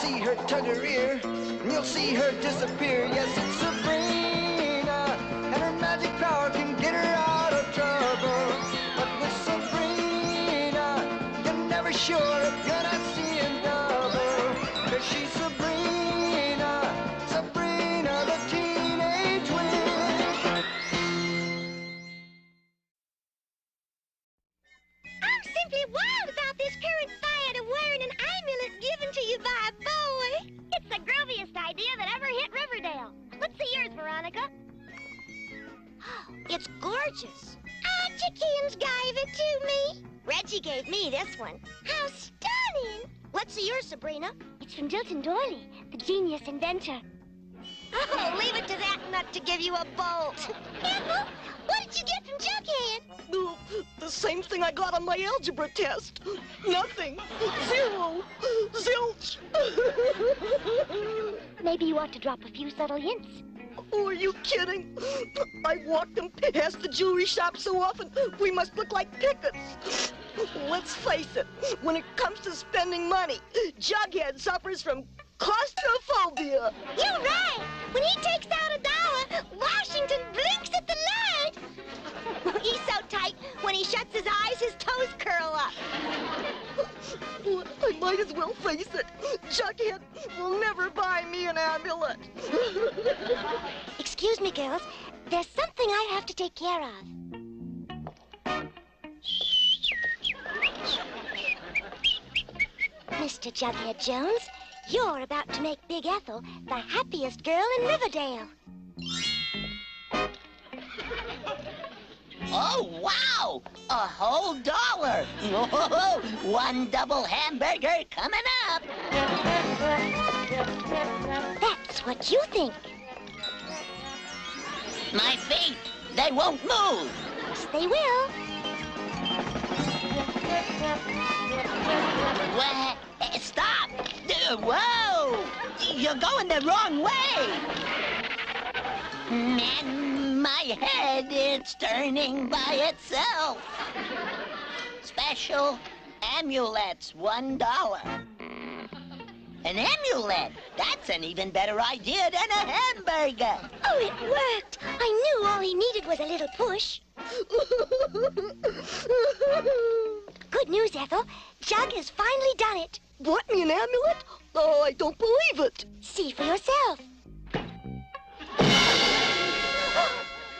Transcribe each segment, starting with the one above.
see her tug her ear, and you'll see her disappear. Yes, it's Sabrina, and her magic power can get her out of trouble. But with Sabrina, you're never sure if you're not seeing double. 'Cause she's Sabrina, Sabrina the teenage witch. I'm simply wild about this current fad of wearing an amulet given to you by a boy. It's the grooviest idea that ever hit Riverdale. Let's see yours, Veronica. It's gorgeous. Auntie Kim's gave it to me. Reggie gave me this one. How stunning. Let's see yours, Sabrina. It's from Dilton Doily, the genius inventor. Oh, leave it to that nut to give you a bolt. Ethel, what did you get from Jughead? Oh, the same thing I got on my algebra test. Nothing. Zero. Zilch. Maybe you ought to drop a few subtle hints. Oh, are you kidding? I walk them past the jewelry shop so often, we must look like pickets. Let's face it, when it comes to spending money, Jughead suffers from claustrophobia. You're right. When he takes out $1, Washington blinks at the light. He's so tight, when he shuts his eyes, his toes curl up. Well, I might as well face it. Jughead will never buy me an amulet. Excuse me, girls. There's something I have to take care of. Mr. Jughead Jones, you're about to make Big Ethel the happiest girl in Riverdale. Oh, wow! A whole $1. Oh, one double hamburger coming up. That's what you think. My feet, they won't move. Yes, they will. What? Stop! Whoa! You're going the wrong way. Man, my head, it's turning by itself. Special amulets, $1. An amulet? That's an even better idea than a hamburger. Oh, it worked. I knew all he needed was a little push. Good news, Ethel. Jug has finally done it. Bought me an amulet? Oh, I don't believe it. See for yourself.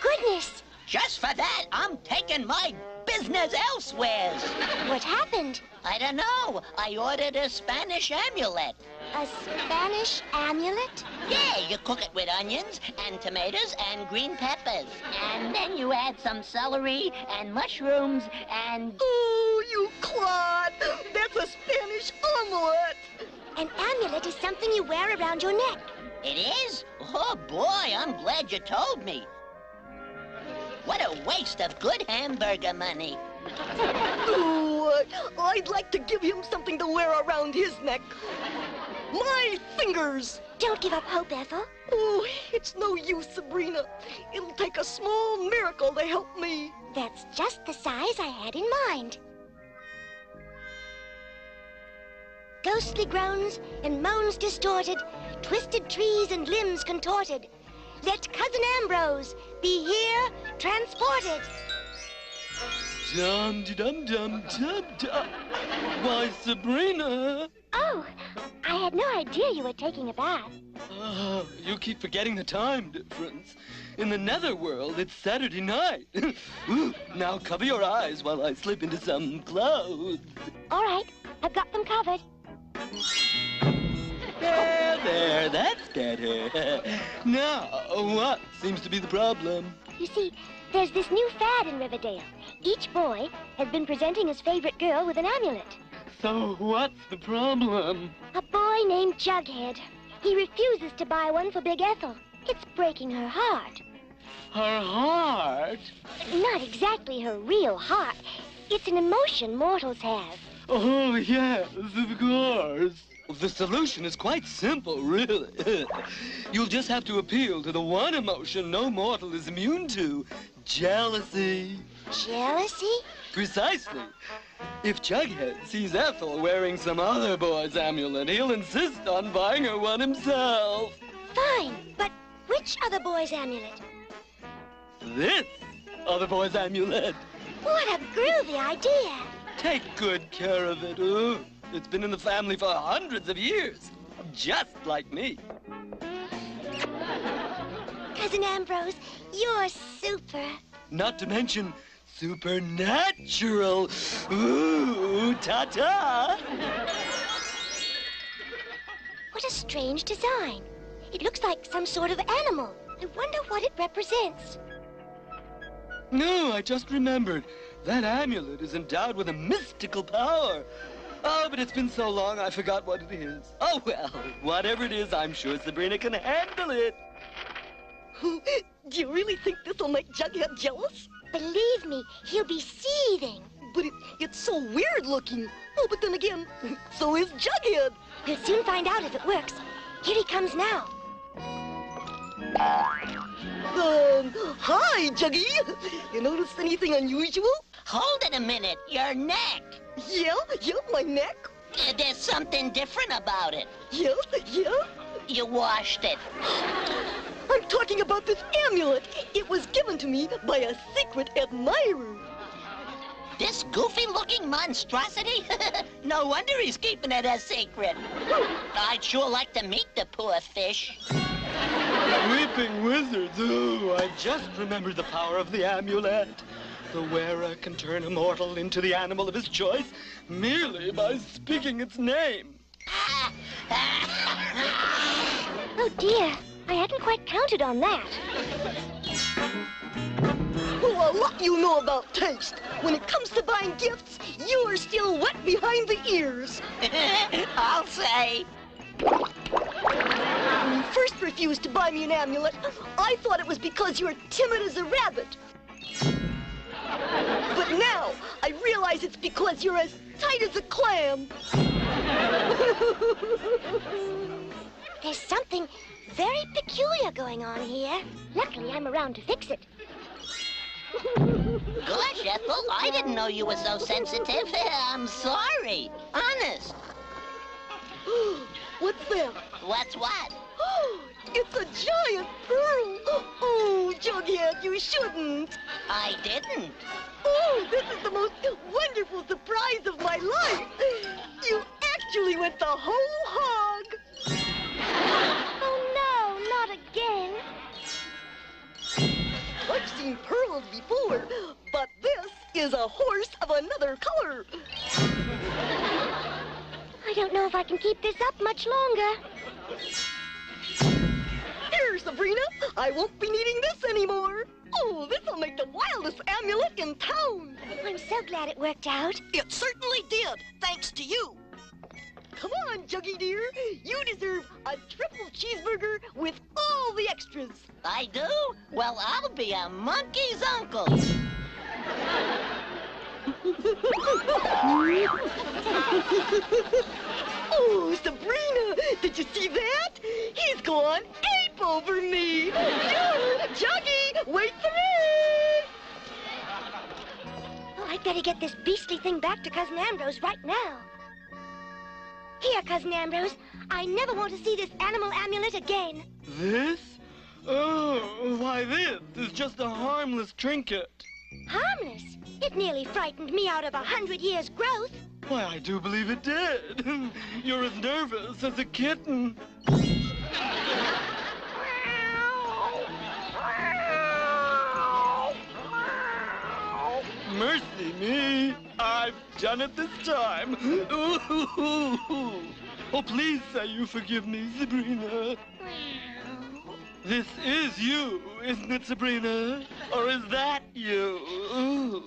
Goodness. Just for that, I'm taking my business elsewhere. What happened? I don't know. I ordered a Spanish amulet. A Spanish amulet? Yeah, you cook it with onions and tomatoes and green peppers. And then you add some celery and mushrooms and... Oh, you clod! That's a Spanish omelet! An amulet is something you wear around your neck. It is? Oh, boy, I'm glad you told me. What a waste of good hamburger money. Oh, I'd like to give him something to wear around his neck. My fingers! Don't give up hope, Ethel. Oh, it's no use, Sabrina. It'll take a small miracle to help me. That's just the size I had in mind. Ghostly groans and moans distorted, twisted trees and limbs contorted. Let Cousin Ambrose be here transported. Dum-de-dum-dum-dum-dum. Why, Sabrina? Oh, I had no idea you were taking a bath. Oh, you keep forgetting the time difference. In the netherworld, it's Saturday night. Ooh, now cover your eyes while I slip into some clothes. All right, I've got them covered. There, that's better. Now, what seems to be the problem? You see, there's this new fad in Riverdale. Each boy has been presenting his favorite girl with an amulet. So what's the problem? A boy named Jughead. He refuses to buy one for Big Ethel. It's breaking her heart. Her heart? Not exactly her real heart. It's an emotion mortals have. Oh, yes, of course. The solution is quite simple, really. You'll just have to appeal to the one emotion no mortal is immune to, jealousy. Jealousy? Precisely. If Jughead sees Ethel wearing some other boy's amulet, he'll insist on buying her one himself. Fine, but which other boy's amulet? This other boy's amulet. What a groovy idea. Take good care of it. Ooh, it's been in the family for hundreds of years, just like me. Cousin Ambrose, you're super. Not to mention supernatural. Ooh, ta-ta. What a strange design. It looks like some sort of animal. I wonder what it represents. No, I just remembered. That amulet is endowed with a mystical power. Oh, but it's been so long I forgot what it is. Oh, well, whatever it is, I'm sure Sabrina can handle it. Do you really think this will make Jughead jealous? Believe me, he'll be seething. But it's so weird looking. Oh, but then again, so is Jughead. We'll soon find out if it works. Here he comes now. Hi, Juggy. You noticed anything unusual? Hold it a minute. Your neck. Yeah, my neck. There's something different about it. Yeah. You washed it. I'm talking about this amulet. It was given to me by a secret admirer. This goofy-looking monstrosity? No wonder he's keeping it a secret. I'd sure like to meet the poor fish. Weeping wizards. Ooh, I just remembered the power of the amulet. The wearer can turn a mortal into the animal of his choice merely by speaking its name. Oh dear, I hadn't quite counted on that. Oh, a lot you know about taste. When it comes to buying gifts, you are still wet behind the ears. I'll say. When you first refused to buy me an amulet, I thought it was because you were timid as a rabbit. But now, I realize it's because you're as tight as a clam. There's something very peculiar going on here. Luckily, I'm around to fix it. Gosh, Ethel, I didn't know you were so sensitive. I'm sorry. Honest. What's that? What's what? It's a giant pearl. Oh, Jughead, you shouldn't. I didn't. Oh, this is the most wonderful surprise of my life. You actually went the whole hog. Oh no, not again. I've seen pearls before, but this is a horse of another color. I don't know if I can keep this up much longer. Here, Sabrina, I won't be needing this anymore. Oh, this'll make the wildest amulet in town. I'm so glad it worked out. It certainly did, thanks to you. Come on, Juggy dear. You deserve a triple cheeseburger with all the extras. I do? Well, I'll be a monkey's uncle. Oh, Sabrina, did you see that? He's gone ape over me. Juggy, wait for me. Oh, I'd better get this beastly thing back to Cousin Ambrose right now. Here, Cousin Ambrose. I never want to see this animal amulet again. This? Oh, why this is just a harmless trinket. Harmless? It nearly frightened me out of 100 years' growth. Why, I do believe it did. You're as nervous as a kitten. Mercy me, I've done it this time. Oh, please say you forgive me, Sabrina. This is you, isn't it, Sabrina? Or is that you? Ooh.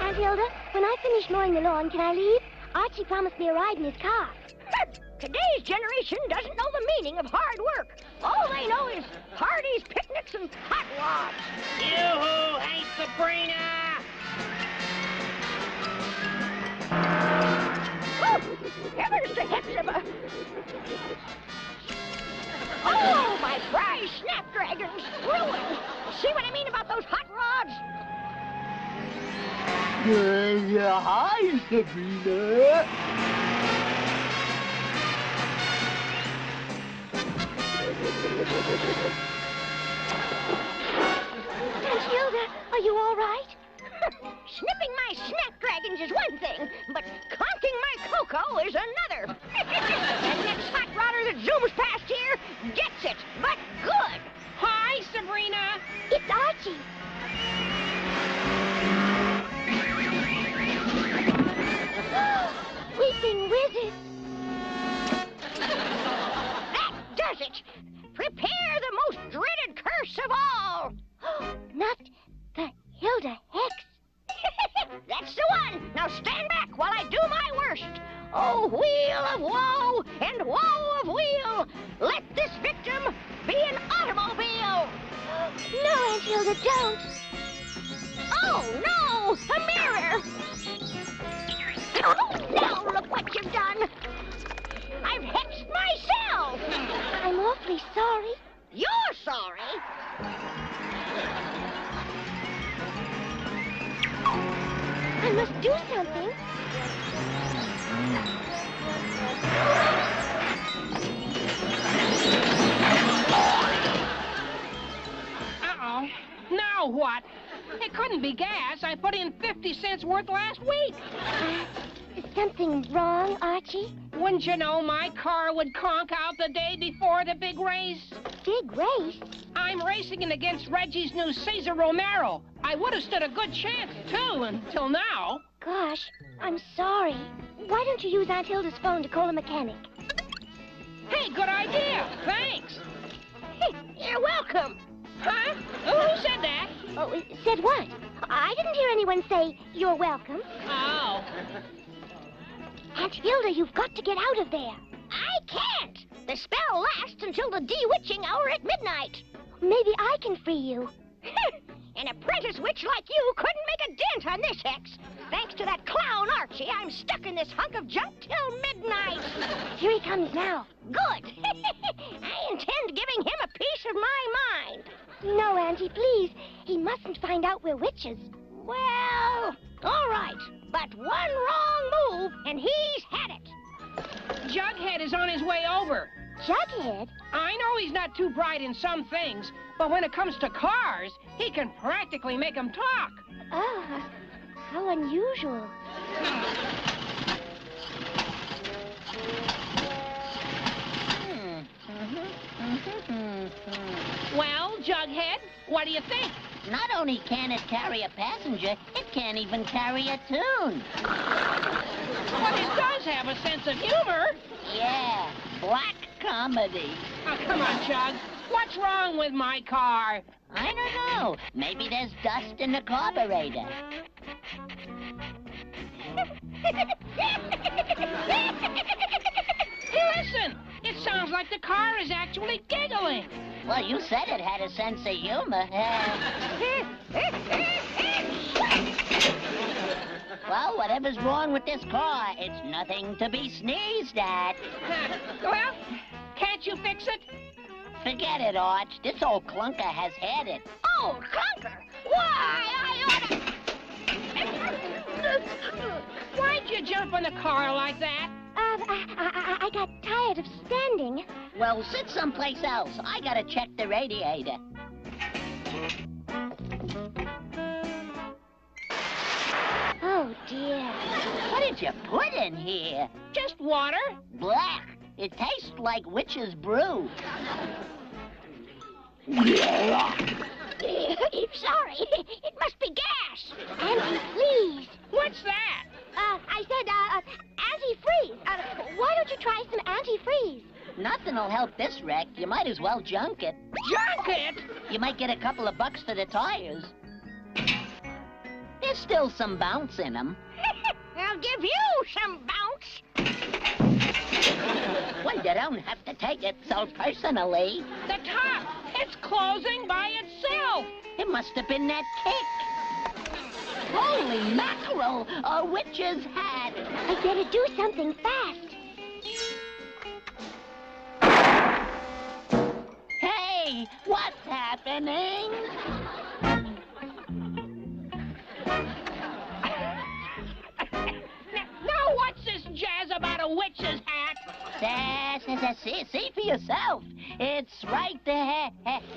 Aunt Hilda, when I finish mowing the lawn, can I leave? Archie promised me a ride in his car. Today's generation doesn't know the meaning of hard work. All they know is Hardy's and hot rods. Yoo-hoo! Hey, Sabrina! Oh, heavens to Hepzibah! Oh, my prize snapdragons! Ruined! See what I mean about those hot rods? Hi, Sabrina. Aunt Hilda, are you all right? Snipping my snapdragons is one thing, but conking my cocoa is another. The next hot rodder that zooms past here gets it, but good. Hi, Sabrina! It's Archie. Weeping wizard. That does it. Prepare the most dreaded curse of all. Not the Hilda Hex. That's the one. Now stand back while I do my worst. Oh, wheel of woe and woe of wheel, let this victim be an automobile. No, Aunt Hilda, don't. Oh, no, a mirror. Oh, now look what you've done. I've hexed myself. I'm awfully sorry. You're sorry? I must do something. Uh-oh. Now what? It couldn't be gas. I put in 50 cents worth last week. Is something wrong, Archie? Wouldn't you know my car would conk out the day before the big race? Big race? I'm racing it against Reggie's new Cesar Romero. I would have stood a good chance, too, until now. Gosh, I'm sorry. Why don't you use Aunt Hilda's phone to call a mechanic? Hey, good idea. Thanks. You're welcome. Huh? Who said that? Oh, said what? I didn't hear anyone say, you're welcome. Oh. Aunt Hilda, you've got to get out of there. I can't. The spell lasts until the de-witching hour at midnight. Maybe I can free you. An apprentice witch like you couldn't make a dent on this hex. Thanks to that clown Archie, I'm stuck in this hunk of junk till midnight. Here he comes now. Good. I intend giving him a piece of my mind. No, Auntie, please. He mustn't find out we're witches. Well, all right. But one wrong move, and he's had it. Jughead is on his way over. Jughead? I know he's not too bright in some things, but when it comes to cars, he can practically make them talk. Oh, how unusual. Well, Jughead, what do you think? Not only can it carry a passenger, it can't even carry a tune. But it does have a sense of humor. Yeah, black comedy. Oh, come on, Jug. What's wrong with my car? I don't know. Maybe there's dust in the carburetor. Listen, it sounds like the car is actually giggling. Well, you said it had a sense of humor. Well, whatever's wrong with this car, it's nothing to be sneezed at. Well, can't you fix it? Forget it, Arch. This old clunker has had it. Oh, clunker! Why, I oughta... Why'd you jump in the car like that? I got tired of standing. Well, sit someplace else. I gotta check the radiator. Oh, dear. What did you put in here? Just water. Black. It tastes like witch's brew. Sorry, it must be gas. Auntie, please. What's that? I said, antifreeze. Why don't you try some antifreeze? Nothing'll help this wreck. You might as well junk it. Junk it? You might get a couple of bucks for the tires. There's still some bounce in them. I'll give you some bounce. Well, you don't have to take it so personally. The top! It's closing by itself! It must have been that kick. Holy mackerel! A witch's hat! I better do something fast. Hey, what's happening? Now what's this jazz about a witch's hat? See for yourself. It's right there.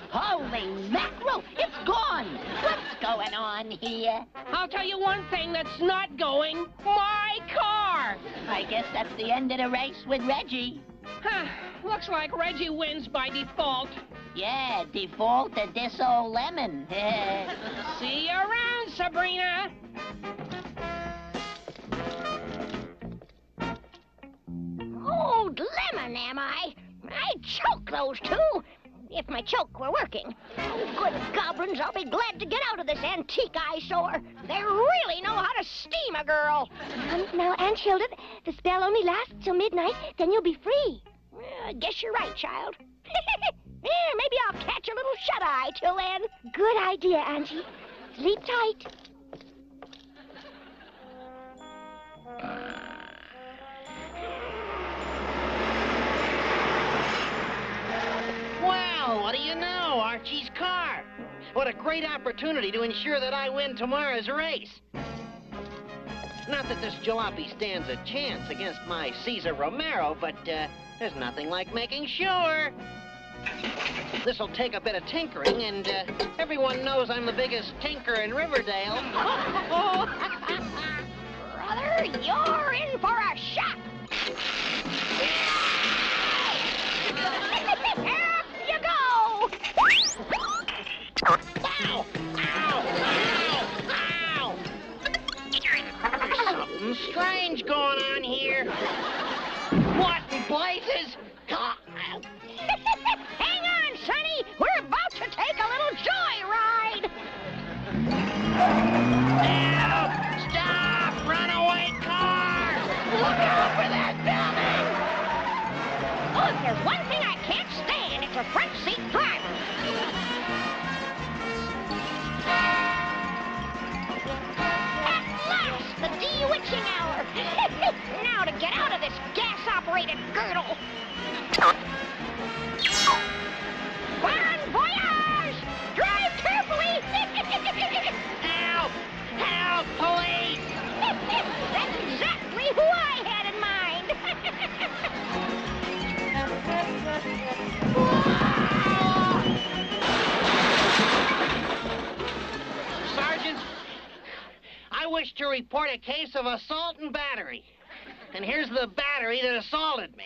Holy mackerel! It's gone! What's going on here? I'll tell you one thing that's not going. My car! I guess that's the end of the race with Reggie. Looks like Reggie wins by default. Yeah, default to this old lemon. See you around, Sabrina. Old lemon, am I? I'd choke those two, if my choke were working. Oh, good goblins, I'll be glad to get out of this antique eyesore. They really know how to steam a girl. Now, Aunt Hilda, the spell only lasts till midnight, then you'll be free. I guess you're right, child. Maybe I'll catch a little shut-eye till then. Good idea, Auntie. Sleep tight. Well, what do you know? Archie's car. What a great opportunity to ensure that I win tomorrow's race. Not that this jalopy stands a chance against my Cesar Romero, but there's nothing like making sure. This'll take a bit of tinkering, and everyone knows I'm the biggest tinker in Riverdale. Brother, you're in for a shock. Here you go. Ow! Ow! Ow! Ow! There's something strange going on here. What in blazes? Hang on, Sonny. We're about to take a little joyride. Help! Stop! Runaway car! Look out for that building! Oh, if there's one thing I can't stand, it's a front seat driver. At last, the de-witching hour. Now to get out of this gas-operated girdle. Bon voyage! Drive carefully! Help! Help! Police! That's exactly who I had in mind. Sergeant, I wish to report a case of assault and battery. And here's the battery that assaulted me.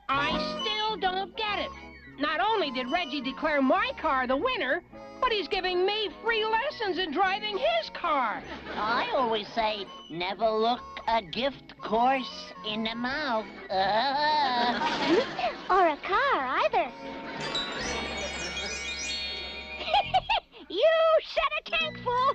I still don't get it. Not only did Reggie declare my car the winner, but he's giving me free lessons in driving his car. I always say, never look a gift horse in the mouth. Or a car, either. You said a tank full.